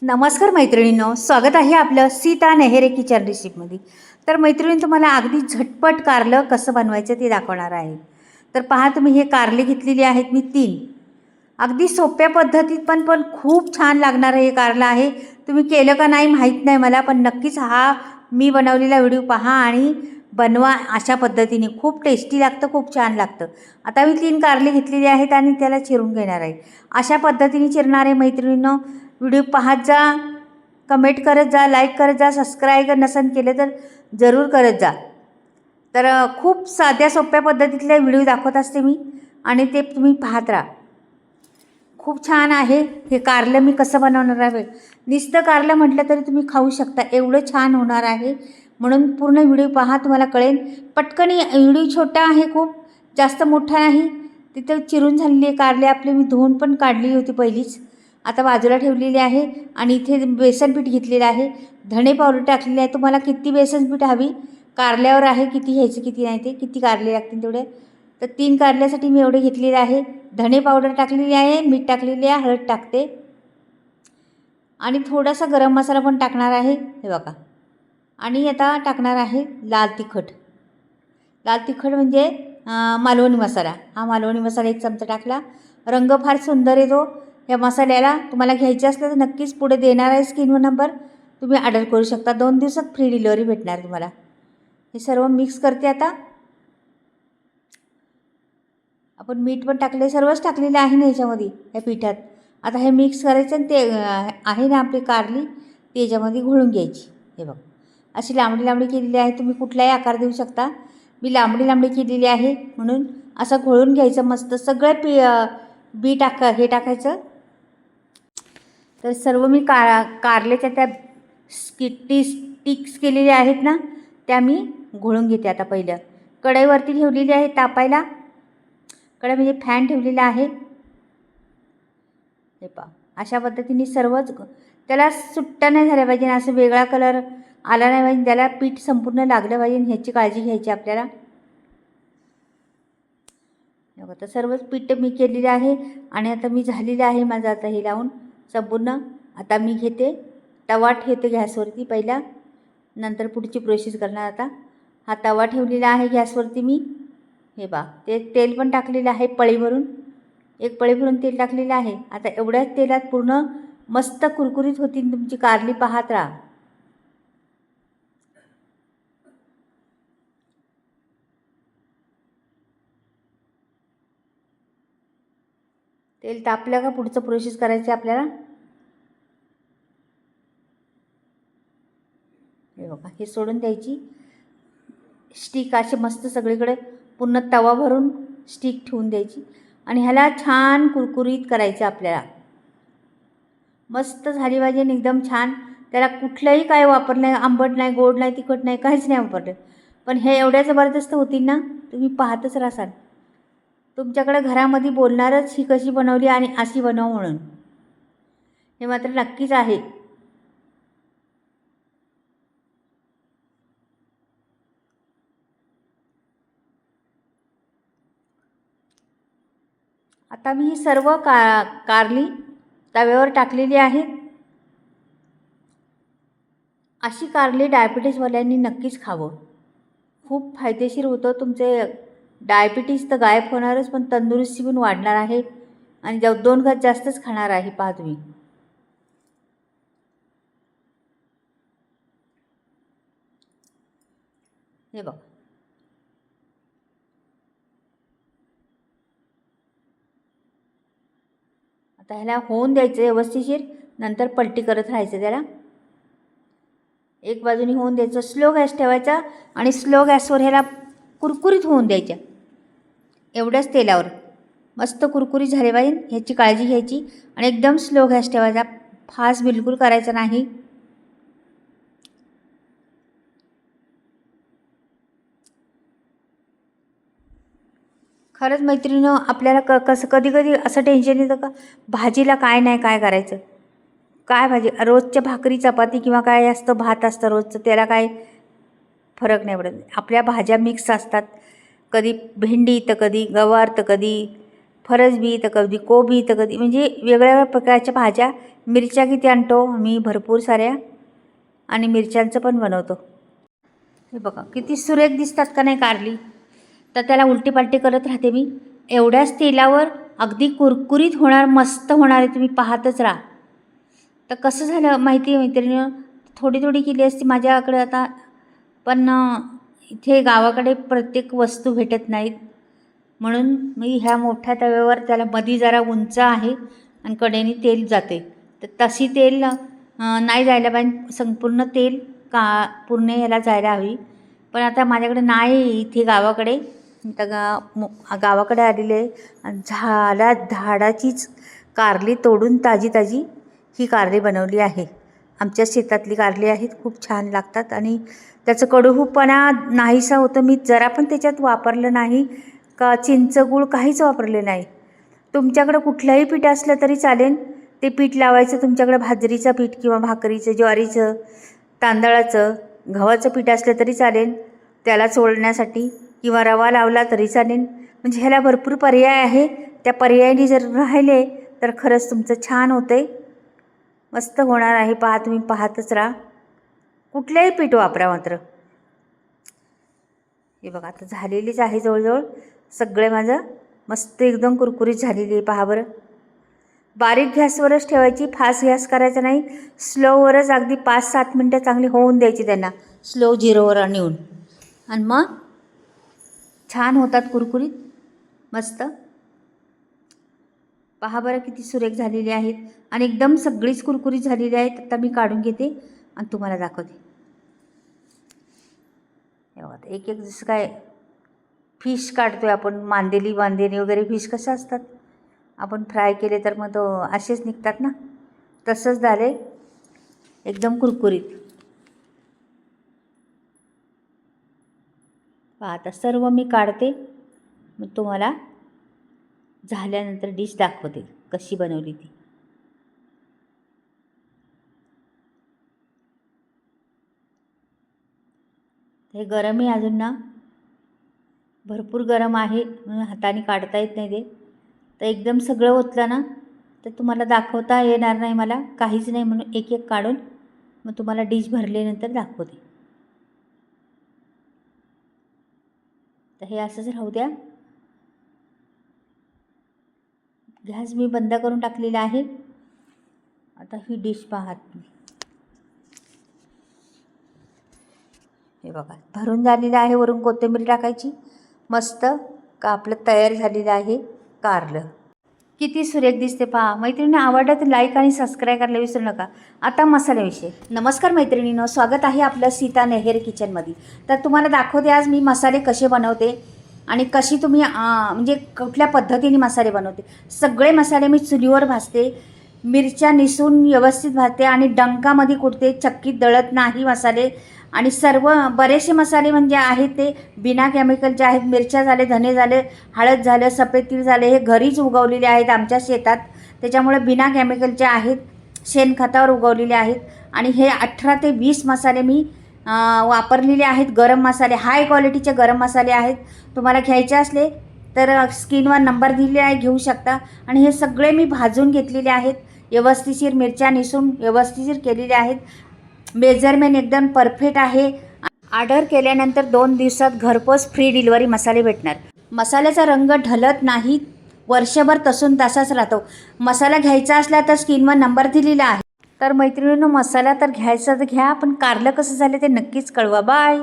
नमस्कार मैत्रिणींनो, स्वागत आहे आपलं सीता नेहरे किचन रेसिपीमध्ये। तर मैत्रिणी, तुम्हाला अगदी झटपट कारलं कसं बनवायचं ते दाखवणार आहे। तर पहा, तुम्ही हे कारले घेतलेली आहेत मी 3, अगदी सोप्या पद्धतीत पण खूप छान लागणार हे कारलं आहे। तुम्ही केलं का नाही माहीत नाही मला, पण नक्कीच हा मी बनवलेला व्हिडिओ पहा आणि बनवा। अशा पद्धतीने खूप टेस्टी लागतं, खूप छान लागतं। आता मी 3 कारले घेतलेली आहेत आणि त्याला चिरून घेणार आहे। अशा पद्धतीने चिरणार आहे मैत्रिणींनो। व्हिडिओ पाहत जा, कमेंट करत जा, लाईक करत जा, सबस्क्राईब नसेल केलं तर जरूर करत जा। तर खूप साध्या सोप्या पद्धतीतले व्हिडिओ दाखवत असते मी आणि ते तुम्ही पाहत राहा। खूप छान आहे हे कारलं। मी कसं बनवणार आहे, नुसतं कारलं म्हटलं तरी तुम्ही खाऊ शकता, एवढं छान होणार आहे। म्हणून पूर्ण व्हिडिओ पहा, तुम्हाला कळेल। पटकन व्हिडिओ छोटा आहे, खूप जास्त मोठा नाही। तिथे चिरून झालेले कारले आपले मी धुवून पण काढली होती पहिलीच, आता बाजूला ठेवलेली आहे। आणि इथे बेसन पीठ घेतलेलं आहे, धणे पावडर टाकलेली आहे। तुम्हाला किती बेसन पीठ हवी कारल्यावर आहे, किती घ्यायचं किती नाही, ते किती कारले लागतील तेवढे। तर 3 कारल्यासाठी मी एवढे घेतलेले आहे। धणे पावडर टाकलेली आहे, मीठ टाकलेली आहे, हळद टाकते आणि थोडासा गरम मसाला पण टाकणार आहे, हे बघा। आणि आता टाकणार आहे लाल तिखट। लाल तिखट म्हणजे मालवणी मसाला। हा मालवणी मसाला 1 चमचा टाकला। रंग फार सुंदर येतो या मसाल्याला। तुम्हाला घ्यायचे असले तर नक्कीच पुढे देणार आहे स्क्रीनवर नंबर, तुम्ही ऑर्डर करू शकता। 2 दिवसात फ्री डिलिव्हरी भेटणार तुम्हाला। हे सर्व मिक्स करते आता। आपण मीठ पण टाकले, सर्वच टाकलेले आहे ना याच्यामध्ये, या पिठात। आता हे मिक्स करायचं आणि ते आहे ना आपली कारली ती याच्यामध्ये घोळून घ्यायची। हे बघ, अशी लांबडी लांबडी केलेली आहे, तुम्ही कुठलाही आकार देऊ शकता। मी लांबडी लांबडी केलेली आहे म्हणून असं घोळून घ्यायचं मस्त। सगळं बी टाकायचं। तर सर्व मी कारल्याच्या त्या स्टिक्स केलेल्या आहेत ना, त्या मी घोळून घेते। आता पहिलं कढईवरती ठेवलेली आहे तापायला, कढई म्हणजे फॅन ठेवलेला आहे। हे पहा, अशा पद्धतीने सर्वच त्याला सुट्टा नाही झाला पाहिजे, असं वेगळा कलर आला नाही पाहिजे, त्याला पीठ संपूर्ण लागलं पाहिजे, ह्याची काळजी घ्यायची आपल्याला। तर सर्वच पीठ मी केलेले आहे आणि आता मी झालेलं आहे माझं आता हे लावून संपूर्ण। आता मी घेते तवा, ठेवते गॅसवरती पहिला, नंतर पुढची प्रोसेस करणार। आता हा तवा ठेवलेला आहे गॅसवरती मी। हे बा, ते तेल पण टाकलेलं आहे पळीवरून, 1 पळी भरून तेल टाकलेलं आहे। आता एवढ्याच तेलात पूर्ण मस्त कुरकुरीत होतील तुमची कारली, पाहत राहा। तेल तापलं का पुढचं प्रोसेस करायचं आपल्याला। हे बघा, हे सोडून द्यायची स्टिक, असे मस्त सगळीकडे पूर्ण तवा भरून स्टिक ठेवून द्यायची आणि ह्याला छान कुरकुरीत करायचं आपल्याला। मस्त झाली पाहिजे एकदम छान। त्याला कुठलंही काय वापरलं नाही, आंबट नाही, गोड नाही, तिखट नाही, काहीच नाही वापरलं, पण हे एवढ्या जबरदस्त होतील ना, तुम्ही पाहतच राहाल। तुमच्याकडे घरामध्ये बोलणारच ही कशी बनवली आणि अशी बनव म्हणून, हे मात्र नक्कीच आहे। आता मी ही सर्व कारली तव्यावर टाकलेली आहे। अशी कारली डायबिटीजवाल्यांनी नक्कीच खावं, खूप फायदेशीर होतं। तुमचे डायबिटीज तर गायब होणारच, पण तंदुरुस्ती पण वाढणार आहे आणि 2 घास जास्तच खाणार आहे, पहा तुम्ही। हे बघा, आता ह्याला होऊन द्यायचं व्यवस्थितशीर, नंतर पलटी करत राहायचं त्याला। एक बाजूने होऊन द्यायचं, स्लो गॅस ठेवायचा आणि स्लो गॅसवर ह्याला कुरकुरीत होऊन द्यायच्या। एवढ्याच तेलावर मस्त कुरकुरीत झाले पाहिजे, ह्याची काळजी घ्यायची आणि एकदम स्लो गॅस ठेवायचा, फास्ट बिलकुल करायचा नाही। खरंच मैत्रिणींनो, आपल्याला कसं कधी कधी असं टेन्शन येतं का भाजीला काय नाही, काय करायचं, काय भाजी, रोजच्या भाकरी चपाती किंवा काय असतं, भात असतं रोजचं, त्याला काय फरक नाही पडत। आपल्या भाज्या मिक्स असतात, कधी भेंडी तर कधी गवार तर कधी फरसबी, तर कधी कोबी, तर कधी म्हणजे वेगवेगळ्या प्रकारच्या भाज्या. मिरच्या किती आणतो मी, भरपूर साऱ्या, आणि मिरच्यांचं पण बनवतो. हे बघा किती सुरेख दिसतात का नाही कारली. तर त्याला उलटी पालटी करत राहते मी. एवढ्याच तेलावर अगदी कुरकुरीत होणार, मस्त होणार आहे, तुम्ही पाहतच राहा. तर कसं झालं माहिती आहे मैत्रिणीनं, थोडी थोडी केली असती माझ्याकडे आता, पण इथे गावाकडे प्रत्येक वस्तू भेटत नाहीत, म्हणून मी ह्या मोठ्या तव्यावर त्याला मधी जरा उंच आहे आणि कडेने तेल जाते. तर तशी तेल नाही जायला पाहिजे, संपूर्ण तेल पूर्ण याला जायला हवी. पण आता माझ्याकडे नाही इथे गावाकडे, तर गावाकडे आलेले आहे आणि झाडाचीच कारली तोडून ताजी ताजी ही कारली बनवली आहे. आमच्या शेतातली कारली आहेत, खूप छान लागतात आणि त्याचं कडूपणा नाहीसा होतं. मी जरा पण त्याच्यात वापरलं नाही का चिंच गूळ काहीच वापरले नाही. तुमच्याकडं कुठलंही पीठ असलं तरी चालेल, ते पीठ लावायचं. तुमच्याकडं बाजरीचं पीठ किंवा भाकरीचं, ज्वारीचं, तांदळाचं, गव्हाचं पीठ असलं तरी चालेल त्याला चोळण्यासाठी, किंवा रवा लावला तरी चालेल. म्हणजे ह्याला भरपूर पर्याय आहे. त्या पर्यायाने जर राहिले तर खरंच तुमचं छान होतं आहे, मस्त होणार आहे. पहा, तुम्ही पाहतच राहा. कुठलंही पीठ वापरा मात्र. हे बघा आता झालेलीच आहे जवळजवळ सगळे, माझं मस्त एकदम कुरकुरीत झालेली आहे. पहा बरं, बारीक गॅसवरच ठेवायची, फास्ट गॅस करायचा नाही, स्लोवरच अगदी 5-7 मिनटं चांगली होऊन द्यायची त्यांना, स्लो झिरोवर नेऊन, आणि मग छान होतात कुरकुरीत मस्त. पहा बरं किती सुरेख झालेली आहेत आणि एकदम सगळीच कुरकुरीत झालेली आहेत. आता मी काढून घेते आणि तुम्हाला दाखवते. हे बघा एक एक जसं काय फिश काढतोय आपण, मांदेली वगैरे फिश कशा असतात, आपण फ्राय केले तर मग तो असेच निघतात ना, तसंच झाले एकदम कुरकुरीत. पहा आता सर्व मी काढते, मग तुम्हाला झाल्यानंतर डिश दाखवते कशी बनवली ती. हे गरम आहे अजून ना, भरपूर गरम आहे, म्हणून हाताने काढता येत नाही ते. तर एकदम सगळं ओतलं ना तर तुम्हाला दाखवता येणार नाही मला, काहीच नाही, म्हणून एक एक काढून मग तुम्हाला डिश भरल्यानंतर दाखवते. तर हे असंच राहू द्या. गॅस मी बंद करून टाकलेला आहे. आता ही डिश पाहा तुम्ही. हे बघा भरून झालेलं आहे, वरून कोथिंबीर टाकायची, मस्त का आपलं तयार झालेलं आहे कारलं. किती सुरेख दिसते पहा. मैत्रिणी आवडलं तर लाईक आणि सबस्क्राईब करायला विसरू नका. आता मसाल्याविषयी. नमस्कार मैत्रिणींनो, स्वागत आहे आपलं सीता नेहेरे किचनमध्ये. तर तुम्हाला दाखवते आज मी मसाले कसे बनवते आणि कशी तुम्ही म्हणजे कुठल्या पद्धतीने मसाले बनवते. सगळे मसाले मी चुलीवर भाजते, मिरच्या निसून व्यवस्थित भाजते आणि डंकामध्ये कुटते, चक्कीत दळत नाही मसाले. आणि सर्व बरेचसे मसाले म्हणजे आहेत ते बिना केमिकलचे आहेत. मिरच्या झाले, धने झाले, हळद झालं, सफेद तीळ झाले, हे घरीच उगवलेले आहेत आमच्या शेतात, त्याच्यामुळे बिना केमिकलचे आहेत, शेणखतावर उगवलेले आहेत. आणि हे 18 ते 20 मसाले मी वापरलेले आहेत. गरम मसाले, हाय क्वालिटीचे गरम मसाले आहेत. तुम्हाला घ्यायचे असले तर स्क्रीनवर नंबर दिलेला आहे, घेऊ शकता. आणि हे सगळे मी भाजून घेतलेले आहेत, व्यवस्थिशीर मिरच्या निसून व्यवस्थिशीर केलेले आहेत. मेजरमेंट एकदम परफेक्ट आहे. ऑर्डर केल्यानंतर 2 दिवसात घरपोच फ्री डिलिव्हरी मसाले भेटणार. मसाल्याचा रंग ढलत नाही, वर्षभर तसून तसाच राहतो. मसाला घ्यायचा असला तर स्क्रीनवर नंबर दिलेला आहे. तर मैत्रिणींनो, मसाला तर घ्यायचा तर घ्या, पण कारलं कसं झालं ते नक्कीच कळवा. बाय.